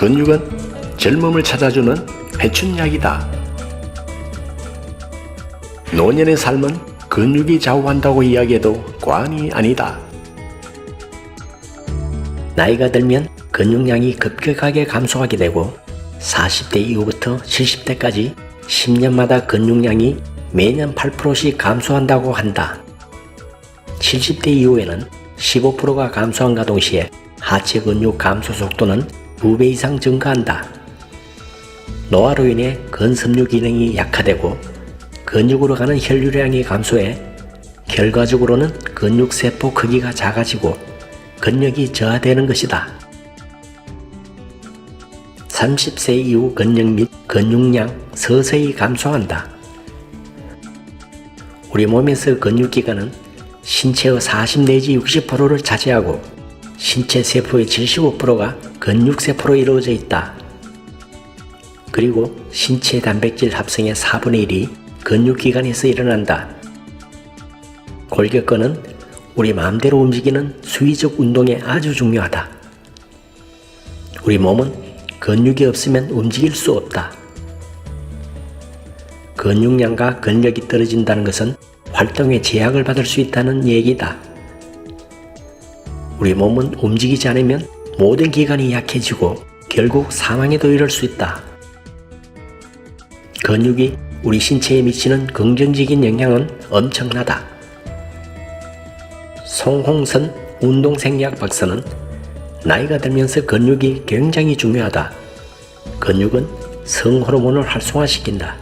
근육은 젊음을 찾아주는 회춘약이다. 노년의 삶은 근육이 좌우한다고 이야기해도 과언이 아니다. 나이가 들면 근육량이 급격하게 감소하게 되고 40대 이후부터 70대까지 10년마다 근육량이 매년 8%씩 감소한다고 한다. 70대 이후에는 15%가 감소함과 동시에 하체 근육 감소 속도는 2배 이상 증가한다. 노화로 인해 근섬유 기능이 약화되고 근육으로 가는 혈류량이 감소해 결과적으로는 근육세포 크기가 작아지고 근력이 저하되는 것이다. 30세 이후 근력 및 근육량 서서히 감소한다. 우리 몸에서 근육기관은 신체의 40 내지 60%를 차지하고 신체 세포의 75%가 근육세포로 이루어져 있다. 그리고 신체 단백질 합성의 4분의 1이 근육기관에서 일어난다. 골격근은 우리 마음대로 움직이는 수위적 운동에 아주 중요하다. 우리 몸은 근육이 없으면 움직일 수 없다. 근육량과 근력이 떨어진다는 것은 활동에 제약을 받을 수 있다는 얘기다. 우리 몸은 움직이지 않으면 모든 기관이 약해지고 결국 사망에도 이를 수 있다. 근육이 우리 신체에 미치는 긍정적인 영향은 엄청나다. 송홍선 운동생리학 박사는 나이가 들면서 근육이 굉장히 중요하다. 근육은 성호르몬을 활성화시킨다.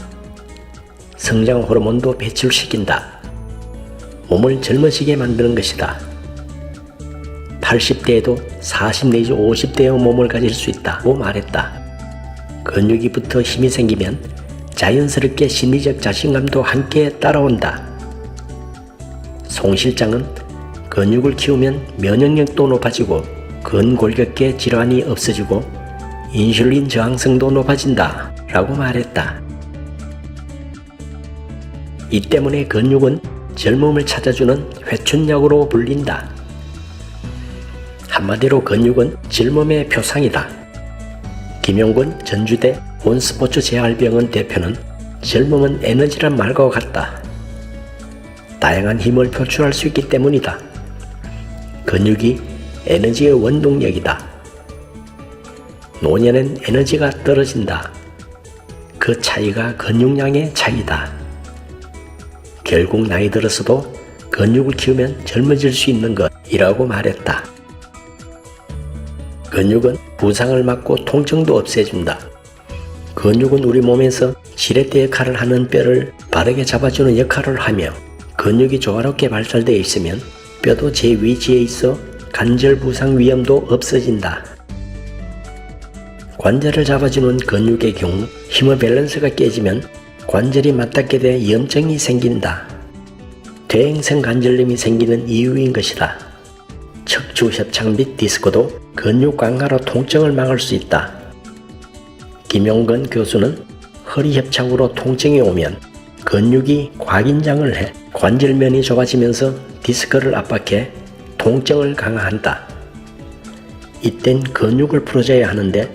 성장 호르몬도 배출시킨다. 몸을 젊어지게 만드는 것이다. 80대에도 40 내지 50대의 몸을 가질 수 있다고 말했다. 근육이 붙어 힘이 생기면 자연스럽게 심리적 자신감도 함께 따라온다. 송 실장은 근육을 키우면 면역력도 높아지고 근골격계 질환이 없어지고 인슐린 저항성도 높아진다 라고 말했다. 이 때문에 근육은 젊음을 찾아주는 회춘약으로 불린다. 한마디로 근육은 젊음의 표상이다. 김용근 전주대 온스포츠 재활병원 대표는 젊음은 에너지란 말과 같다. 다양한 힘을 표출할 수 있기 때문이다. 근육이 에너지의 원동력이다. 노년엔 에너지가 떨어진다. 그 차이가 근육량의 차이다. 결국 나이 들어서도 근육을 키우면 젊어질 수 있는 것이라고 말했다. 근육은 부상을 막고 통증도 없애준다. 근육은 우리 몸에서 지렛대 역할을 하는 뼈를 바르게 잡아주는 역할을 하며 근육이 조화롭게 발달되어 있으면 뼈도 제 위치에 있어 관절 부상 위험도 없어진다. 관절을 잡아주는 근육의 경우 힘의 밸런스가 깨지면 관절이 맞닿게 돼 염증이 생긴다. 퇴행성 관절염이 생기는 이유인 것이다. 척추 협착 및 디스크도 근육 강화로 통증을 막을 수 있다. 김용근 교수는 허리 협착으로 통증이 오면 근육이 과긴장을 해 관절면이 좁아지면서 디스크를 압박해 통증을 강화한다. 이땐 근육을 풀어줘야 하는데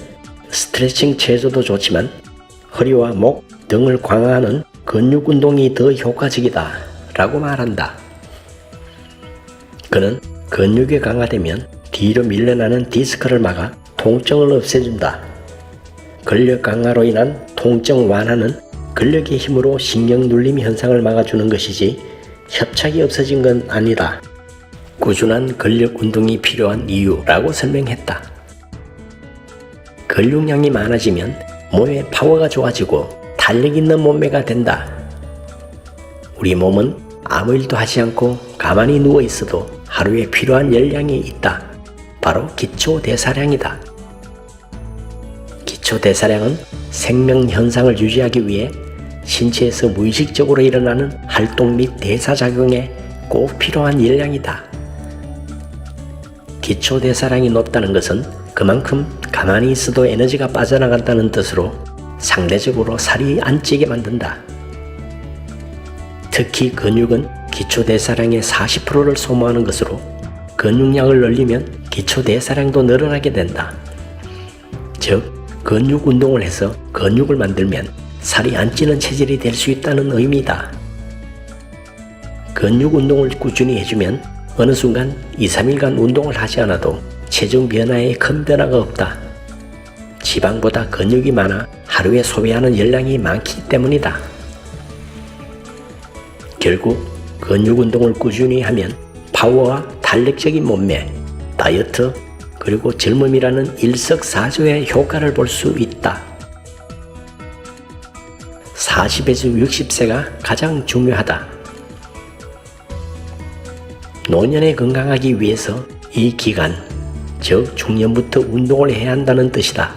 스트레칭 체조도 좋지만 허리와 목 등을 강화하는 근육 운동이 더 효과적이다 라고 말한다. 그는 근육이 강화되면 뒤로 밀려나는 디스크를 막아 통증을 없애준다. 근력 강화로 인한 통증 완화는 근력의 힘으로 신경 눌림 현상을 막아주는 것이지 협착이 없어진 건 아니다. 꾸준한 근력 운동이 필요한 이유라고 설명했다. 근육량이 많아지면 몸의 파워가 좋아지고 탄력 있는 몸매가 된다. 우리 몸은 아무 일도 하지 않고 가만히 누워 있어도 하루에 필요한 열량이 있다. 바로 기초대사량이다. 기초대사량은 생명 현상을 유지하기 위해 신체에서 무의식적으로 일어나는 활동 및 대사작용에 꼭 필요한 열량이다. 기초대사량이 높다는 것은 그만큼 가만히 있어도 에너지가 빠져나간다는 뜻으로 상대적으로 살이 안 찌게 만든다. 특히 근육은 기초대사량의 40%를 소모하는 것으로 근육량을 늘리면 기초대사량도 늘어나게 된다. 즉 근육 운동을 해서 근육을 만들면 살이 안 찌는 체질이 될 수 있다는 의미다. 근육 운동을 꾸준히 해주면 어느 순간 2-3일간 운동을 하지 않아도 체중 변화에 큰 변화가 없다. 지방보다 근육이 많아 하루에 소비하는 열량이 많기 때문이다. 결국 근육 운동을 꾸준히 하면 파워와 탄력적인 몸매, 다이어트, 그리고 젊음이라는 일석사조의 효과를 볼 수 있다. 40에서 60세가 가장 중요하다. 노년에 건강하기 위해서 이 기간, 즉 중년부터 운동을 해야 한다는 뜻이다.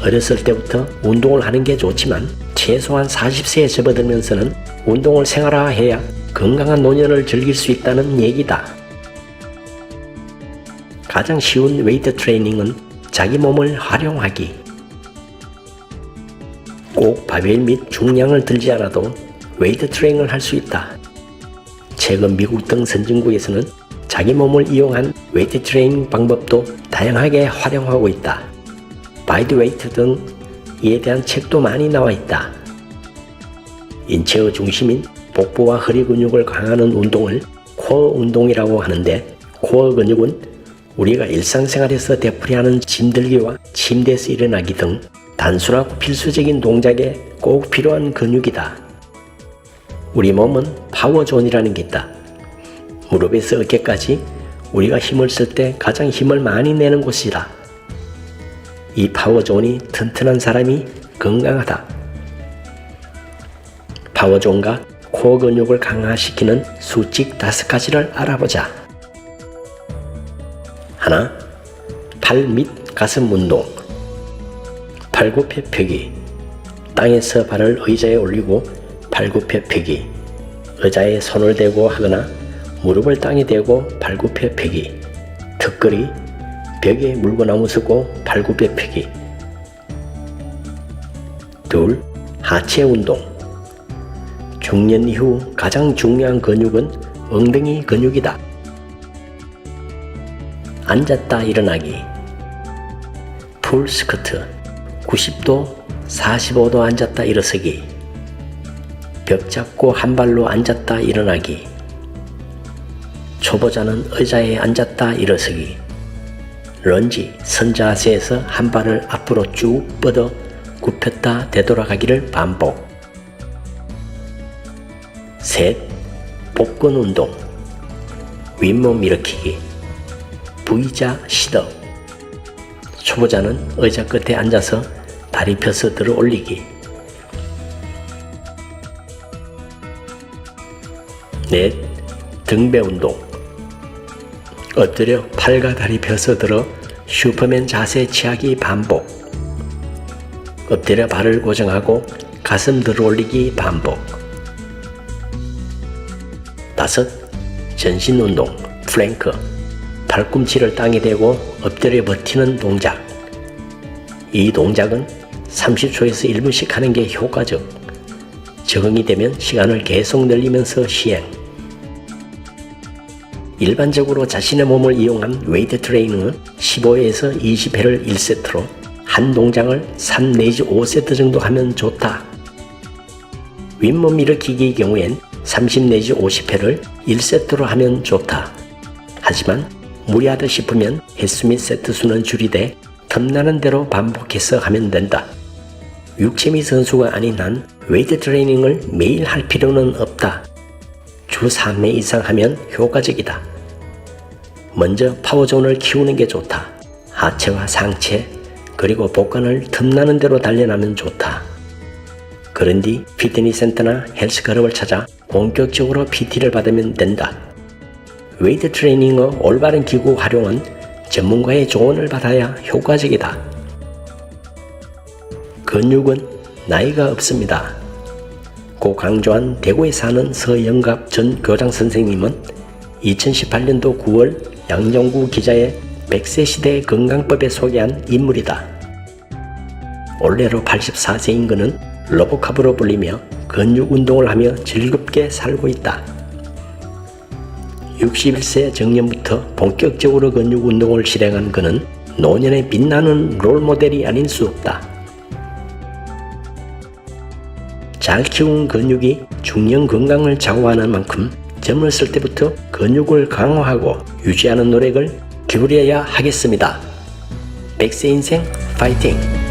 어렸을 때부터 운동을 하는 게 좋지만 최소한 40세에 접어들면서는 운동을 생활화해야 건강한 노년을 즐길 수 있다는 얘기다. 가장 쉬운 웨이트 트레이닝은 자기 몸을 활용하기. 꼭 바벨 및 중량을 들지 않아도 웨이트 트레이닝을 할 수 있다. 최근 미국 등 선진국에서는 자기 몸을 이용한 웨이트 트레이닝 방법도 다양하게 활용하고 있다. 바이드웨이트 등 이에 대한 책도 많이 나와 있다. 인체의 중심인 복부와 허리 근육을 강화하는 운동을 코어 운동이라고 하는데, 코어 근육은 우리가 일상생활에서 되풀이하는 짐들기와 침대에서 일어나기 등 단순하고 필수적인 동작에 꼭 필요한 근육이다. 우리 몸은 파워존이라는 게 있다. 무릎에서 어깨까지 우리가 힘을 쓸 때 가장 힘을 많이 내는 곳이다. 이 파워존이 튼튼한 사람이 건강하다. 파워존과 코어 근육을 강화시키는 수칙 5가지를 알아보자. 하나, 팔 및 가슴 운동. 팔굽혀 펴기. 땅에서 발을 의자에 올리고 팔굽혀 펴기. 의자에 손을 대고 하거나 무릎을 땅에 대고 팔굽혀 펴기. 턱걸이. 벽에 물고 나무서고 팔굽혀 펴기. 둘, 하체 운동. 중년 이후 가장 중요한 근육은 엉덩이 근육이다. 앉았다 일어나기. 풀 스쿼트. 90도, 45도 앉았다 일어서기. 벽 잡고 한 발로 앉았다 일어나기. 초보자는 의자에 앉았다 일어서기. 런지, 선자세에서 한 발을 앞으로 쭉 뻗어 굽혔다 되돌아가기를 반복. 셋, 복근 운동. 윗몸 일으키기. V자 시덥. 초보자는 의자 끝에 앉아서 다리 펴서 들어 올리기. 넷, 등배 운동. 엎드려 팔과 다리 펴서 들어 슈퍼맨 자세 취하기 반복. 엎드려 발을 고정하고 가슴 들어 올리기 반복. 다섯, 전신 운동. 플랭크. 팔꿈치를 땅에 대고 엎드려 버티는 동작. 이 동작은 30초에서 1분씩 하는 게 효과적. 적응이 되면 시간을 계속 늘리면서 시행. 일반적으로 자신의 몸을 이용한 웨이트 트레이닝은 15회에서 20회를 1세트로 한 동작을 3 내지 5세트 정도 하면 좋다. 윗몸 일으키기의 경우엔 30 내지 50회를 1세트로 하면 좋다. 하지만 무리하다 싶으면 횟수 및 세트 수는 줄이되 틈나는 대로 반복해서 하면 된다. 육체미 선수가 아닌 한 웨이트 트레이닝을 매일 할 필요는 없다. 주 3회 이상 하면 효과적이다. 먼저 파워존을 키우는 게 좋다. 하체와 상체 그리고 복근을 틈나는 대로 단련하면 좋다. 그런 뒤 피트니스 센터나 헬스클럽을 찾아 본격적으로 PT를 받으면 된다. 웨이트 트레이닝의 올바른 기구 활용은 전문가의 조언을 받아야 효과적이다. 근육은 나이가 없습니다. 고 강조한 대구에 사는 서영갑 전 교장 선생님은 2018년도 9월 양정구 기자의 100세 시대 건강법에 소개한 인물이다. 올해로 84세인 그는 로보캅으로 불리며 근육 운동을 하며 즐겁게 살고 있다. 61세 정년부터 본격적으로 근육 운동을 실행한 그는 노년의 빛나는 롤모델이 아닐 수 없다. 잘 키운 근육이 중년 건강을 좌우하는 만큼 젊었을 때부터 근육을 강화하고 유지하는 노력을 기울여야 하겠습니다. 100세 인생 파이팅!